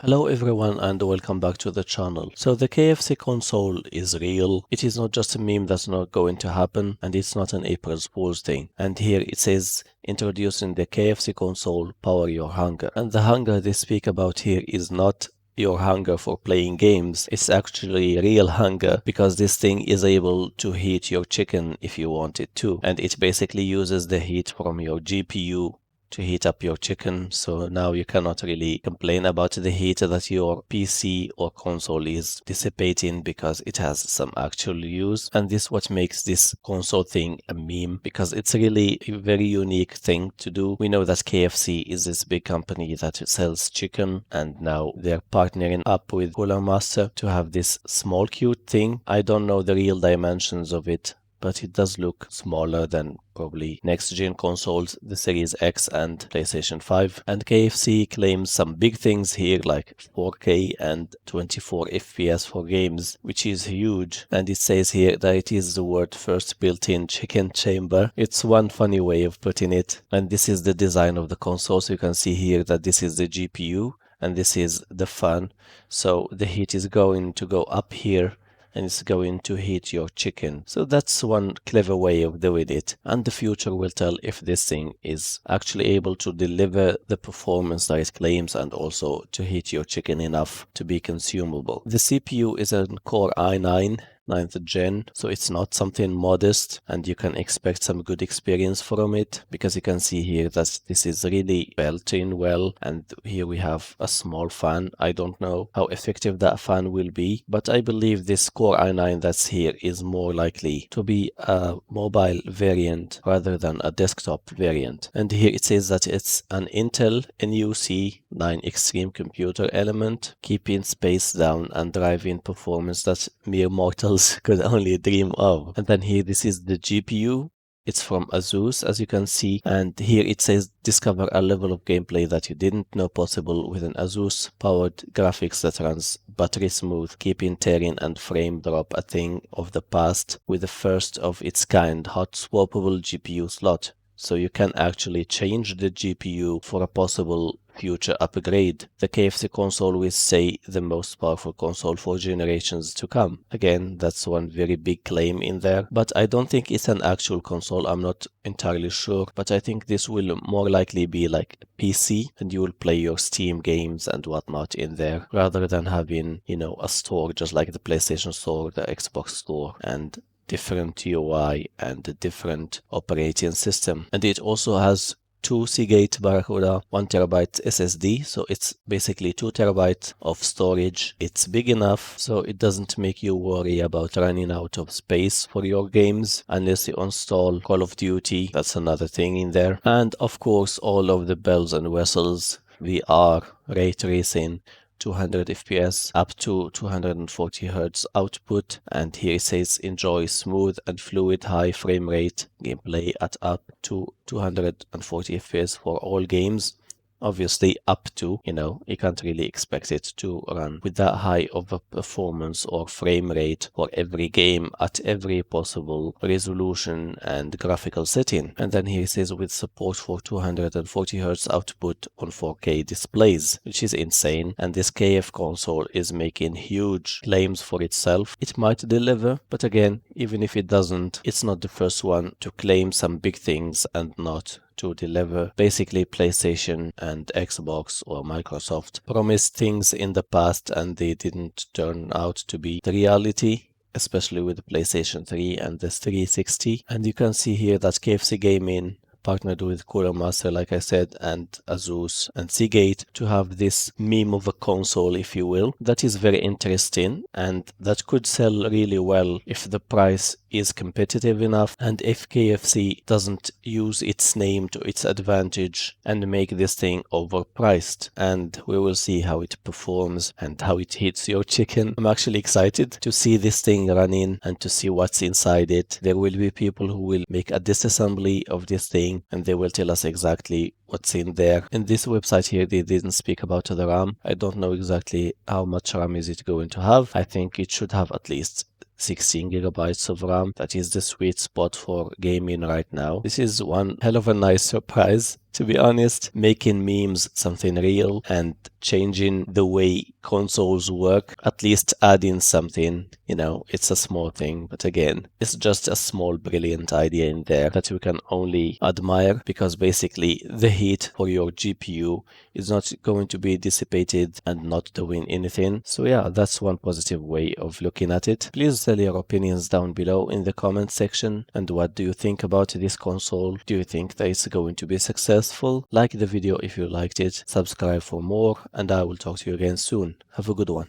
Hello everyone and welcome back to the channel. So the KFC console is real. It is not just a meme that's not going to happen, and it's not an April Fool's thing. And here it says introducing the KFC console, power your hunger. And the hunger they speak about here is not your hunger for playing games. It's actually real hunger because this thing is able to heat your chicken if you want it to. And it basically uses the heat from your GPU to heat up your chicken, so now you cannot really complain about the heat that your PC or console is dissipating because it has some actual use. And this what makes this console thing a meme, because it's really a very unique thing to do. We know that KFC is this big company that sells chicken, and now they're partnering up with Cooler Master to have this small cute thing. I don't know the real dimensions of it, but it does look smaller than probably next-gen consoles, the Series X and PlayStation 5. And KFC claims some big things here like 4K and 24 FPS for games, which is huge. And it says here that it is the world's first built-in chicken chamber. It's one funny way of putting it. And this is the design of the console. So you can see here that this is the GPU and this is the fan. So the heat is going to go up here, and it's going to heat your chicken. So that's one clever way of doing it. And the future will tell if this thing is actually able to deliver the performance that it claims and also to heat your chicken enough to be consumable. The CPU is a Core i9 9th gen, so it's not something modest, and you can expect some good experience from it, because you can see here that this is really built in well. And here we have a small fan. I don't know how effective that fan will be, but I believe this Core i9 that's here is more likely to be a mobile variant rather than a desktop variant. And here it says that it's an Intel NUC 9 Extreme computer element, keeping space down and driving performance that mere mortals could only dream of. And then here this is the GPU. It's from Asus, as you can see, and here it says discover a level of gameplay that you didn't know possible with an Asus powered graphics that runs buttery smooth, keeping tearing and frame drop a thing of the past with the first of its kind hot swappable GPU slot. So you can actually change the GPU for a possible future upgrade. The KFC console will say the most powerful console for generations to come. Again, that's one very big claim in there, but I don't think it's an actual console. I'm not entirely sure, but I think this will more likely be like a PC, and you will play your Steam games and whatnot in there, rather than having, a store just like the PlayStation Store, the Xbox Store, and different UI and a different operating system. And it also has 2 Seagate Barracuda 1TB SSD, so it's basically 2TB of storage. It's big enough so it doesn't make you worry about running out of space for your games unless you install Call of Duty. That's another thing in there. And of course all of the bells and whistles, VR, ray tracing, 200 FPS up to 240 Hz output. And here it says enjoy smooth and fluid high frame rate gameplay at up to 240 FPS for all games. Obviously up to, you can't really expect it to run with that high of a performance or frame rate for every game at every possible resolution and graphical setting. And then here it says with support for 240 Hz output on 4K displays, which is insane. And this KFConsole is making huge claims for itself. It might deliver, but again, even if it doesn't, it's not the first one to claim some big things and not to deliver. Basically, PlayStation and Xbox or Microsoft promised things in the past and they didn't turn out to be the reality, especially with the PlayStation 3 and the 360. And you can see here that KFC Gaming partnered with Cooler Master, like I said, and Asus and Seagate to have this meme of a console, if you will. That is very interesting, and that could sell really well if the price is competitive enough and if KFC doesn't use its name to its advantage and make this thing overpriced. And we will see how it performs and how it hits your chicken. I'm actually excited to see this thing running and to see what's inside it. There will be people who will make a disassembly of this thing and they will tell us exactly what's in there. In this website here, they didn't speak about the RAM. I don't know exactly how much RAM is it going to have. I think it should have at least 16 gigabytes of RAM. That is the sweet spot for gaming right now. This is one hell of a nice surprise To be honest, making memes something real and changing the way consoles work, at least adding something, it's a small thing. But again, it's just a small, brilliant idea in there that we can only admire, because basically the heat for your GPU is not going to be dissipated and not doing anything. So yeah, that's one positive way of looking at it. Please tell your opinions down below in the comment section. And what do you think about this console? Do you think that it's going to be successful? Like the video if you liked it, subscribe for more, and I will talk to you again soon. Have a good one.